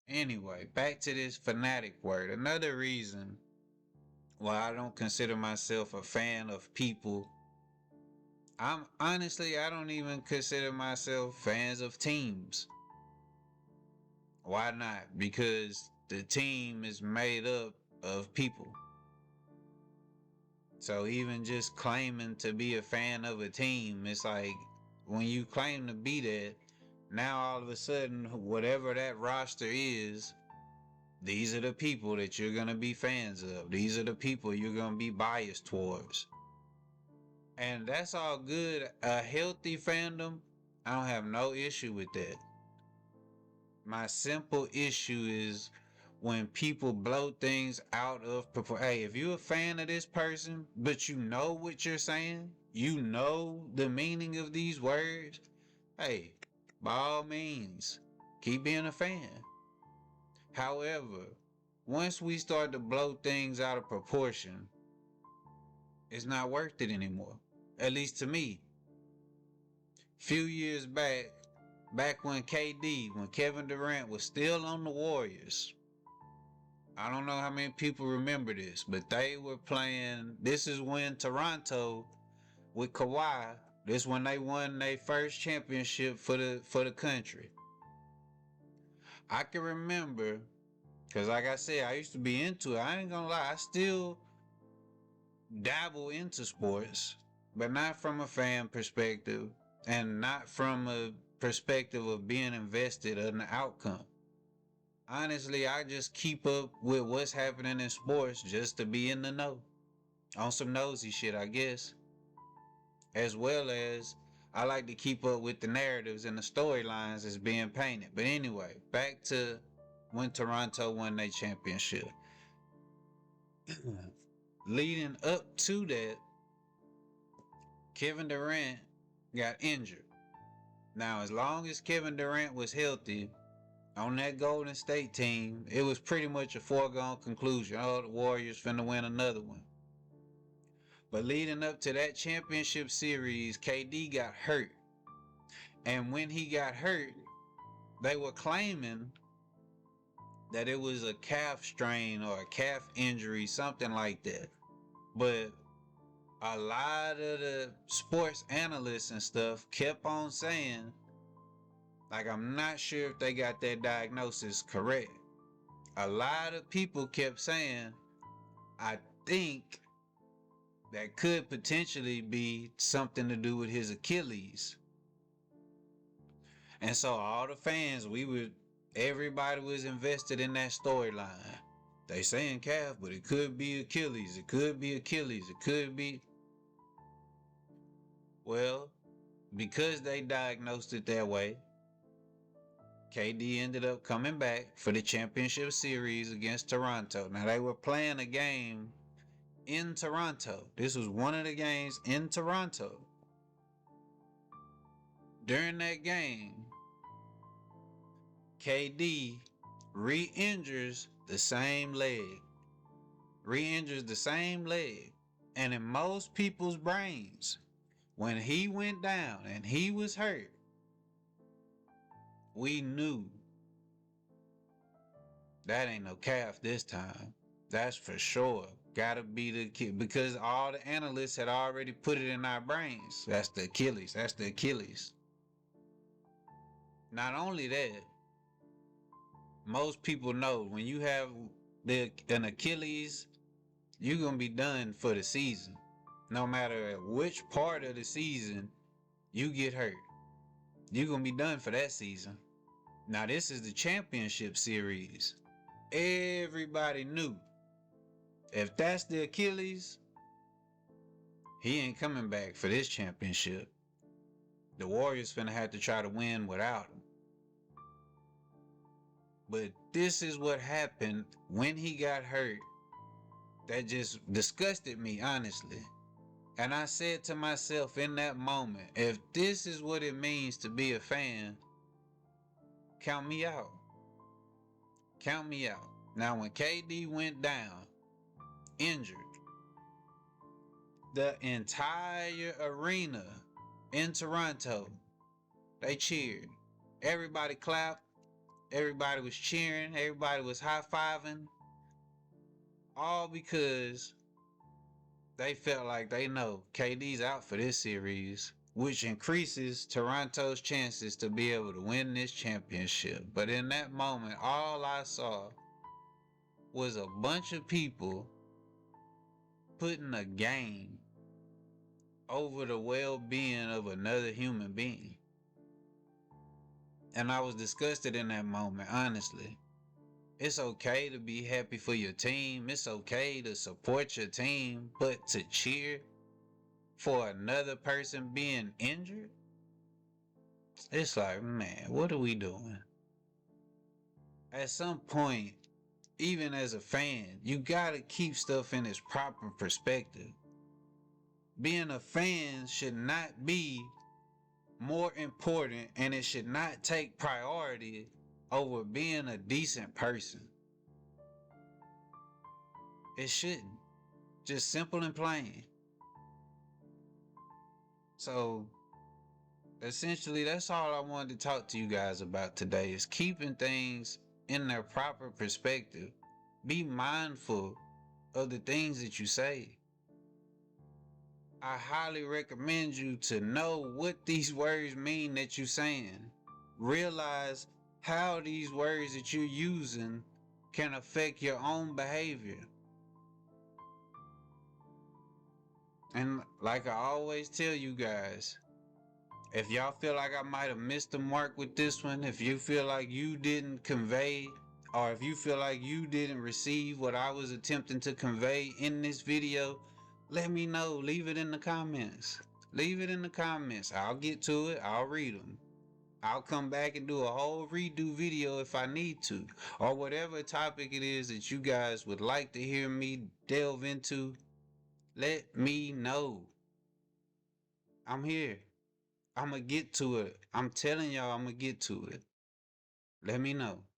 Anyway, back to this fanatic word. Another reason why I don't consider myself a fan of people. I don't even consider myself fans of teams. Why not? Because the team is made up of people. So even just claiming to be a fan of a team, it's like when you claim to be that, now all of a sudden, whatever that roster is, these are the people that you're going to be fans of. These are the people you're going to be biased towards. And that's all good. A healthy fandom, I don't have no issue with that. My simple issue is when people blow things out of proportion. Hey, if you're a fan of this person, but you know what you're saying, you know the meaning of these words, hey, by all means, keep being a fan. However, once we start to blow things out of proportion, it's not worth it anymore. At least to me. Few years back when when Kevin Durant was still on the Warriors, I don't know how many people remember this, but they were playing. This is when Toronto with Kawhi. This when they won their first championship for the country. I can remember because, like I said, I used to be into it. I ain't gonna lie, I still dabble into sports, but not from a fan perspective and not from a perspective of being invested in the outcome. Honestly, I just keep up with what's happening in sports just to be in the know. On some nosy shit, I guess. As well as I like to keep up with the narratives and the storylines that's being painted. But anyway, back to when Toronto won their championship. Leading up to that, Kevin Durant got injured. Now, as long as Kevin Durant was healthy on that Golden State team, it was pretty much a foregone conclusion. Oh, the Warriors finna win another one. But leading up to that championship series, KD got hurt. And when he got hurt, they were claiming that it was a calf strain or a calf injury, something like that. But a lot of the sports analysts and stuff kept on saying, like, I'm not sure if they got that diagnosis correct. A lot of people kept saying, I think that could potentially be something to do with his Achilles. And so all the fans, everybody was invested in that storyline. They saying calf, but it could be Achilles. It could be Achilles. It could be. Well, because they diagnosed it that way, KD ended up coming back for the championship series against Toronto. Now they were playing a game in Toronto. This was one of the games in Toronto. During that game, KD re-injures the same leg. Re-injures the same leg. And in most people's brains, when he went down and he was hurt, we knew that ain't no calf this time. That's for sure. Gotta be the kid because all the analysts had already put it in our brains. That's the Achilles. That's the Achilles. Not only that, most people know when you have an Achilles, you're gonna be done for the season. No matter which part of the season you get hurt, you're gonna be done for that season. Now this is the championship series. Everybody knew if that's the Achilles, he ain't coming back for this championship. The Warriors finna have to try to win without him. But this is what happened when he got hurt. That just disgusted me, honestly. And I said to myself in that moment, if this is what it means to be a fan, count me out. Count me out. Now, when KD went down, injured, the entire arena in Toronto, they cheered. Everybody clapped. Everybody was cheering, everybody was high-fiving, all because they felt like they know KD's out for this series, which increases Toronto's chances to be able to win this championship. But in that moment, all I saw was a bunch of people putting a game over the well-being of another human being. And I was disgusted in that moment, honestly. It's okay to be happy for your team. It's okay to support your team, but to cheer for another person being injured, it's like, man, what are we doing? At some point, even as a fan, you gotta keep stuff in its proper perspective. Being a fan should not be more important, and it should not take priority over being a decent person. It shouldn't. Just simple and plain. So essentially, that's all I wanted to talk to you guys about today, is keeping things in their proper perspective. Be mindful of the things that you say. I highly recommend you to know what these words mean that you're saying. Realize how these words that you're using can affect your own behavior. And like I always tell you guys, if y'all feel like I might have missed the mark with this one, if you feel like you didn't convey, or if you feel like you didn't receive what I was attempting to convey in this video, let me know. Leave it in the comments. Leave it in the comments. I'll get to it. I'll read them. I'll come back and do a whole redo video if I need to, or whatever topic it is that you guys would like to hear me delve into. Let me know. I'm here. I'm gonna get to it. I'm telling y'all, I'm gonna get to it. Let me know.